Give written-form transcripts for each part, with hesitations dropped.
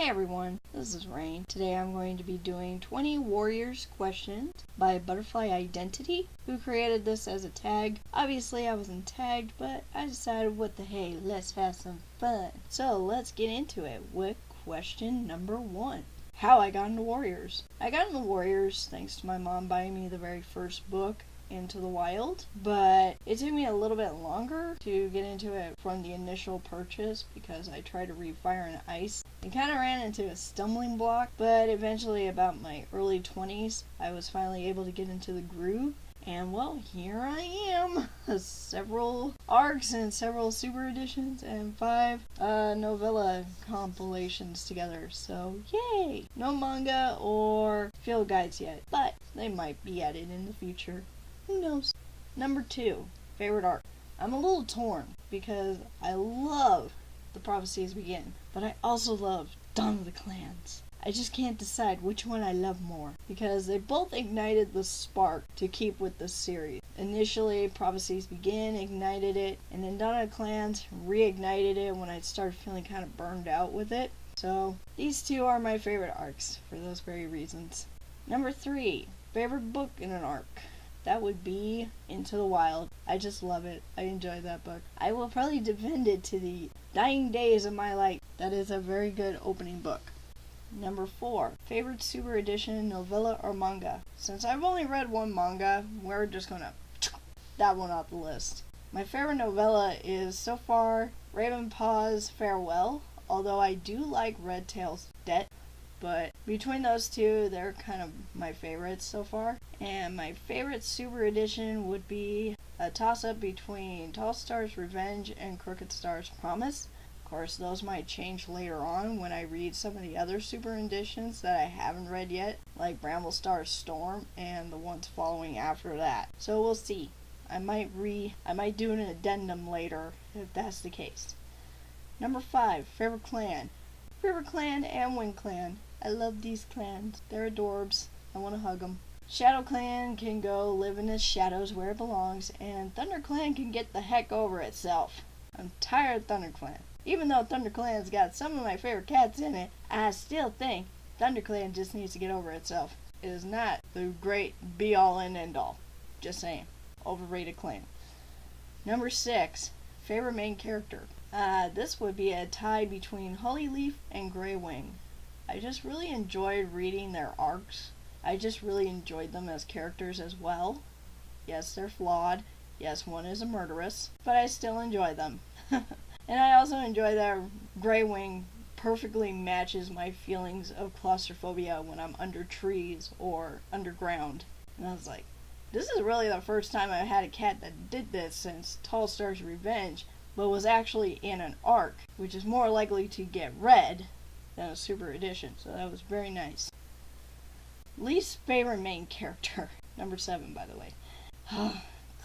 Hey everyone, this is Rain. Today I'm going to be doing 20 Warriors questions by ButterflyIdentity, who created this as a tag. Obviously I wasn't tagged, but I decided what the hey, let's have some fun. So let's get into it with question number 1. How I got into Warriors. I got into Warriors thanks to my mom buying me the very first book, Into the Wild, but it took me a little bit longer to get into it from the initial purchase because I tried to read Fire and Ice and kind of ran into a stumbling block, but eventually about my early 20s I was finally able to get into the groove, and well, here I am. Several arcs and several super editions and 5 novella compilations together, so yay! No manga or field guides yet, but they might be added in the future. Who knows? Number 2, favorite arc. I'm a little torn because I love The Prophecies Begin, but I also love Dawn of the Clans. I just can't decide which one I love more because they both ignited the spark to keep with the series. Initially, Prophecies Begin ignited it, and then Dawn of the Clans reignited it when I started feeling kind of burned out with it. So these two are my favorite arcs for those very reasons. Number 3, favorite book in an arc. That would be Into the Wild. I just love it. I enjoy that book. I will probably defend it to the dying days of my life. That is a very good opening book. Number 4, favorite super edition, novella or manga. Since I've only read one manga, we're just gonna that one off the list. My favorite novella is so far Ravenpaw's Farewell, although I do like Red Tail's Debt. But between those two, they're kind of my favorites so far. And my favorite super edition would be a toss-up between Tall Star's Revenge and Crooked Star's Promise. Of course, those might change later on when I read some of the other super editions that I haven't read yet, like Bramble Star's Storm and the ones following after that. So we'll see. I might do an addendum later if that's the case. Number 5, favorite clan. River Clan and Wind Clan. I love these clans. They're adorbs. I want to hug them. Shadow Clan can go live in the shadows where it belongs, and Thunder Clan can get the heck over itself. I'm tired of Thunder Clan. Even though Thunder Clan's got some of my favorite cats in it, I still think Thunder Clan just needs to get over itself. It is not the great be-all and end-all. Just saying. Overrated clan. Number 6, favorite main character. This would be a tie between Hollyleaf and Greywing. I just really enjoyed reading their arcs. I just really enjoyed them as characters as well. Yes, they're flawed. Yes, one is a murderess, but I still enjoy them. And I also enjoy that Greywing perfectly matches my feelings of claustrophobia when I'm under trees or underground. And I was like, this is really the first time I've had a cat that did this since Tall Star's Revenge, but was actually in an arc, which is more likely to get read than a super edition, so that was very nice. Least favorite main character. Number 7, by the way.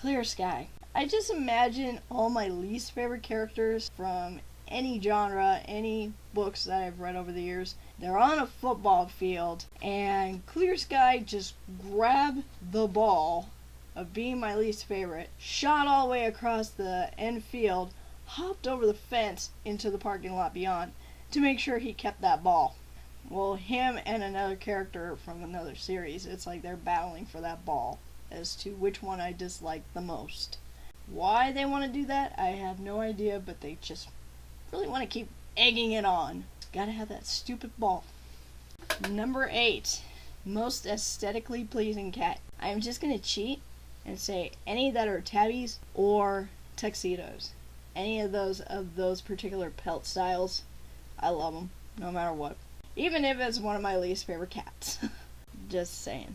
Clear Sky. I just imagine all my least favorite characters from any genre, any books that I've read over the years. They're on a football field, and Clear Sky just grabbed the ball of being my least favorite, shot all the way across the end field, hopped over the fence into the parking lot beyond to make sure he kept that ball. Well, him and another character from another series, it's like they're battling for that ball as to which one I dislike the most. Why they want to do that, I have no idea, but they just really want to keep egging it on. Gotta have that stupid ball. Number 8, most aesthetically pleasing cat. I'm just gonna cheat and say any that are tabbies or tuxedos. Any of those particular pelt styles, I love them, no matter what. Even if it's one of my least favorite cats. Just saying.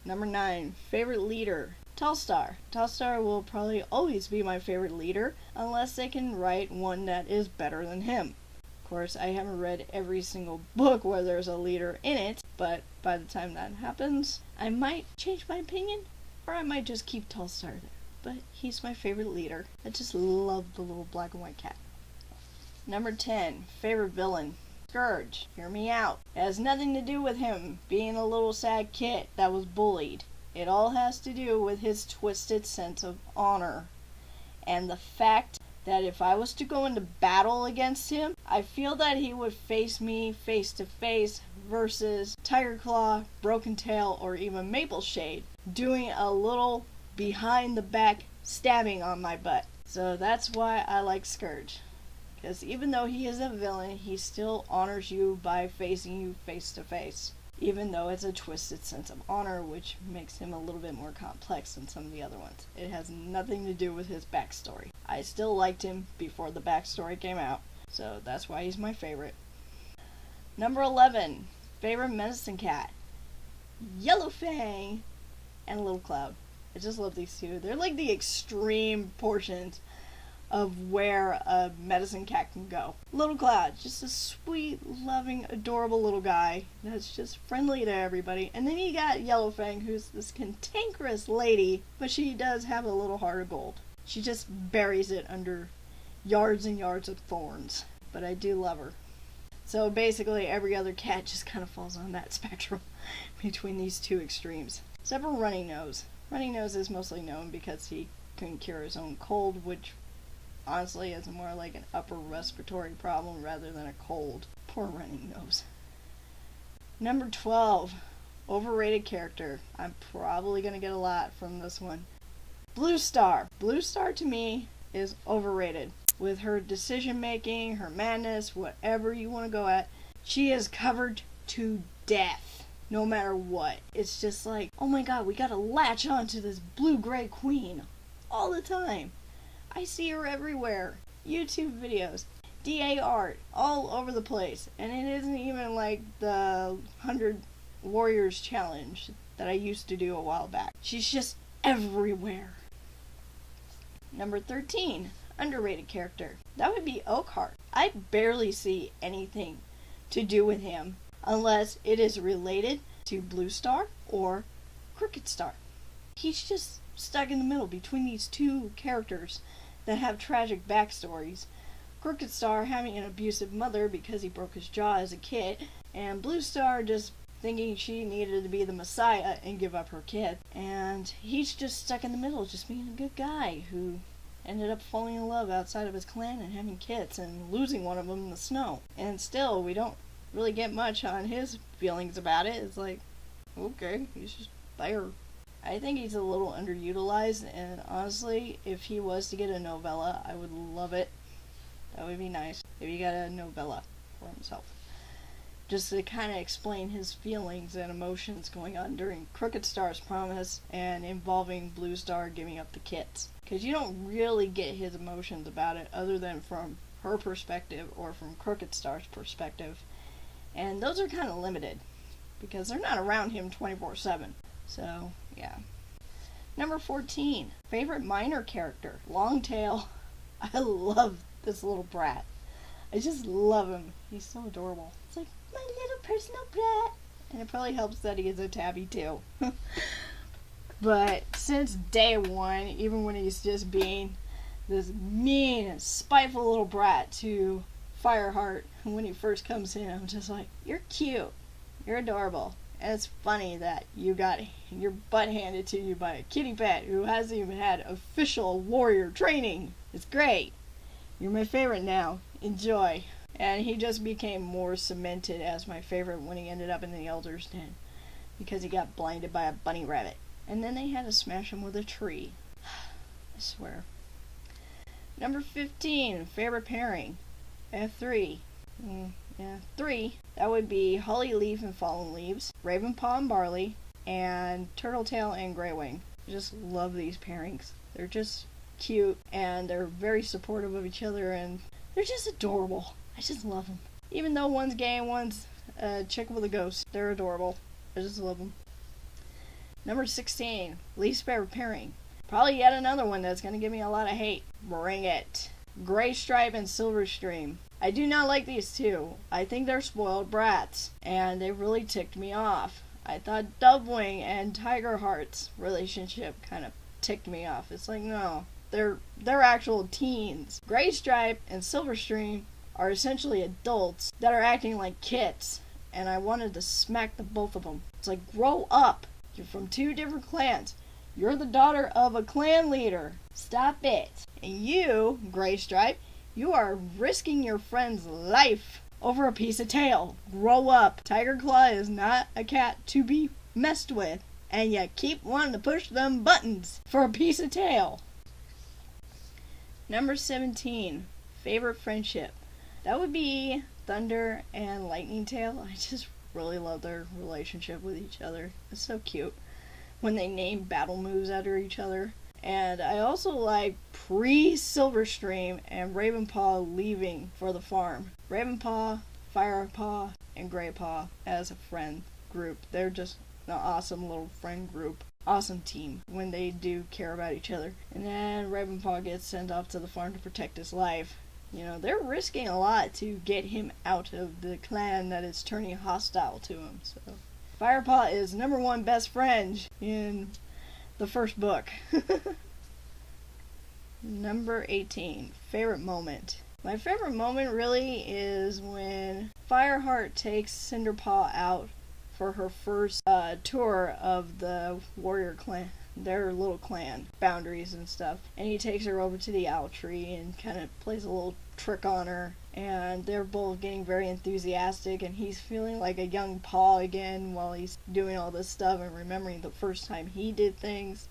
Number 9, favorite leader. Tall Star. Tall Star will probably always be my favorite leader, unless they can write one that is better than him. Of course, I haven't read every single book where there's a leader in it, but by the time that happens, I might change my opinion, or I might just keep Tall Star there. But he's my favorite leader. I just love the little black and white cat. Number 10, favorite villain. Scourge. Hear me out. It has nothing to do with him being a little sad kid that was bullied. It all has to do with his twisted sense of honor and the fact that if I was to go into battle against him, I feel that he would face me face to face versus Tiger Claw, Broken Tail, or even Maple Shade, doing a little behind the back stabbing on my butt. So that's why I like Scourge. Because even though he is a villain, he still honors you by facing you face to face. Even though it's a twisted sense of honor, which makes him a little bit more complex than some of the other ones. It has nothing to do with his backstory. I still liked him before the backstory came out, so that's why he's my favorite. Number 11, favorite medicine cat, Yellow Fang and Little Cloud. I just love these two. They're like the extreme portions of where a medicine cat can go. Little Cloud, just a sweet, loving, adorable little guy that's just friendly to everybody. And then you got Yellow Fang, who's this cantankerous lady, but she does have a little heart of gold. She just buries it under yards and yards of thorns. But I do love her. So basically every other cat just kind of falls on that spectrum between these two extremes. Except for Running Nose. Running Nose is mostly known because he couldn't cure his own cold, which honestly is more like an upper respiratory problem rather than a cold. Poor Running Nose. Number 12, overrated character. I'm probably going to get a lot from this one. Blue Star. Blue Star to me is overrated. With her decision making, her madness, whatever you want to go at, she is covered to death. No matter what. It's just like, oh my god, we gotta latch on to this blue-gray queen all the time. I see her everywhere. YouTube videos, DA art, all over the place. And it isn't even like the 100 Warriors challenge that I used to do a while back. She's just everywhere. Number 13, underrated character. That would be Oakheart. I barely see anything to do with him unless it is related to Blue Star or Crooked Star. He's just stuck in the middle between these two characters that have tragic backstories. Crooked Star having an abusive mother because he broke his jaw as a kid, and Blue Star just thinking she needed to be the Messiah and give up her kid. And he's just stuck in the middle, just being a good guy who ended up falling in love outside of his clan and having kids and losing one of them in the snow. And still, we don't really get much on his feelings about it. It's like, okay, he's just there. I think he's a little underutilized, and honestly, if he was to get a novella, I would love it. That would be nice if he got a novella for himself. Just to kind of explain his feelings and emotions going on during Crooked Star's promise and involving Blue Star giving up the kids. Because you don't really get his emotions about it other than from her perspective or from Crooked Star's perspective. And those are kind of limited because they're not around him 24/7. So, yeah. Number 14, favorite minor character, Longtail. I love this little brat. I just love him. He's so adorable. It's like, my little personal brat. And it probably helps that he is a tabby too. But since day one, even when he's just being this mean, spiteful little brat to Fireheart, when he first comes in, I'm just like, you're cute. You're adorable. And it's funny that you got your butt handed to you by a kitty pet who hasn't even had official warrior training. It's great. You're my favorite now. Enjoy. And he just became more cemented as my favorite when he ended up in the Elder's Den. Because he got blinded by a bunny rabbit. And then they had to smash him with a tree. I swear. Number 15, favorite pairing. F3. 3. That would be Holly Leaf and Fallen Leaves, Ravenpaw and Barley, and Turtletail and Greywing. I just love these pairings. They're just cute, and they're very supportive of each other, and they're just adorable. I just love them. Even though one's gay and one's a chick with a ghost, they're adorable. I just love them. Number 16, least favorite pairing. Probably yet another one that's going to give me a lot of hate. Bring it. Gray Stripe and Silver Stream. I do not like these two. I think they're spoiled brats, and they really ticked me off. I thought Dovewing and Tigerheart's relationship kind of ticked me off. It's like, no, they're actual teens. Gray Stripe and Silver Stream are essentially adults that are acting like kids, and I wanted to smack the both of them. It's like, grow up. You're from two different clans. You're the daughter of a clan leader. Stop it. And you, Gray Stripe, you are risking your friend's life over a piece of tail. Grow up. Tiger Claw is not a cat to be messed with. And you keep wanting to push them buttons for a piece of tail. Number 17. Favorite friendship. That would be Thunder and Lightning Tail. I just really love their relationship with each other. It's so cute when they name battle moves after each other. And I also like pre-Silverstream and Ravenpaw leaving for the farm. Ravenpaw, Firepaw, and Graypaw as a friend group. They're just an awesome little friend group. Awesome team when they do care about each other. And then Ravenpaw gets sent off to the farm to protect his life. You know, they're risking a lot to get him out of the clan that is turning hostile to him. So Firepaw is #1 best friend in the first book. Number 18. Favorite moment. My favorite moment really is when Fireheart takes Cinderpaw out for her first tour of the warrior clan, their little clan boundaries and stuff, and he takes her over to the owl tree and kind of plays a little trick on her, and they're both getting very enthusiastic, and he's feeling like a young Paw again while he's doing all this stuff and remembering the first time he did things,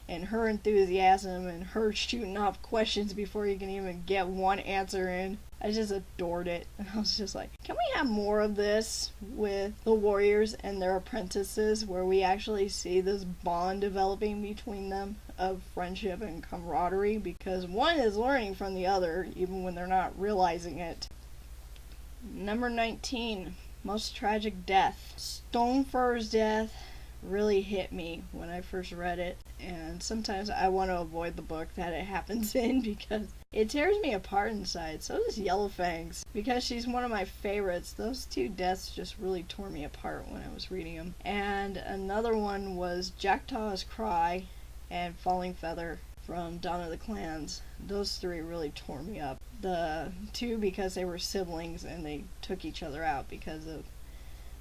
and her enthusiasm and her shooting off questions before you can even get one answer in. I just adored it. And I was just like, can we have more of this with the warriors and their apprentices, where we actually see this bond developing between them of friendship and camaraderie, because one is learning from the other even when they're not realizing it. Number 19. Most tragic death. Stonefur's death really hit me when I first read it, and sometimes I want to avoid the book that it happens in because it tears me apart inside. So does Yellowfang's, because she's one of my favorites. Those two deaths just really tore me apart when I was reading them. And another one was Jackdaw's Cry and Falling Feather from Dawn of the Clans. Those three really tore me up. The two because they were siblings and they took each other out because of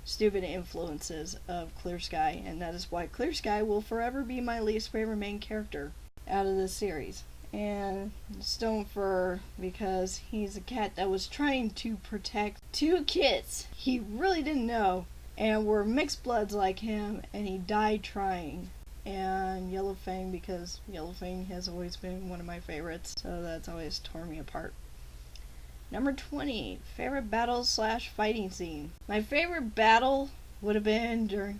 stupid influences of Clear Sky, and that is why Clear Sky will forever be my least favorite main character out of this series. And Stonefur because he's a cat that was trying to protect two kids he really didn't know and were mixed bloods like him, and he died trying. And Yellowfang because Yellowfang has always been one of my favorites, so that's always torn me apart. Number 20. Favorite battle / fighting scene. My favorite battle would have been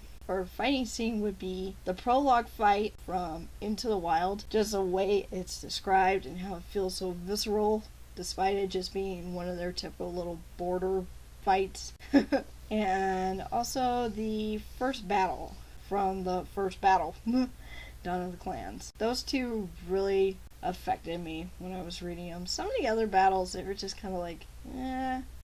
fighting scene would be the prologue fight from Into the Wild. Just the way it's described and how it feels so visceral, despite it just being one of their typical little border fights. And also the first battle from the first battle, Dawn of the Clans. Those two really affected me when I was reading them. Some of the other battles, they were just kind of like,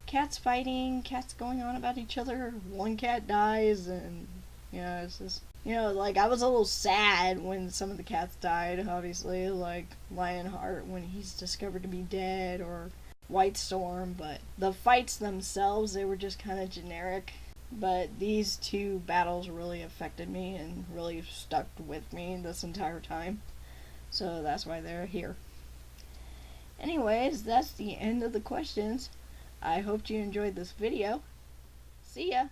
cats fighting, cats going on about each other, one cat dies, and, it's just, like, I was a little sad when some of the cats died, obviously, like Lionheart when he's discovered to be dead, or White Storm, but the fights themselves, they were just kind of generic. But these two battles really affected me and really stuck with me this entire time. So that's why they're here. Anyways, that's the end of the questions. I hope you enjoyed this video. See ya!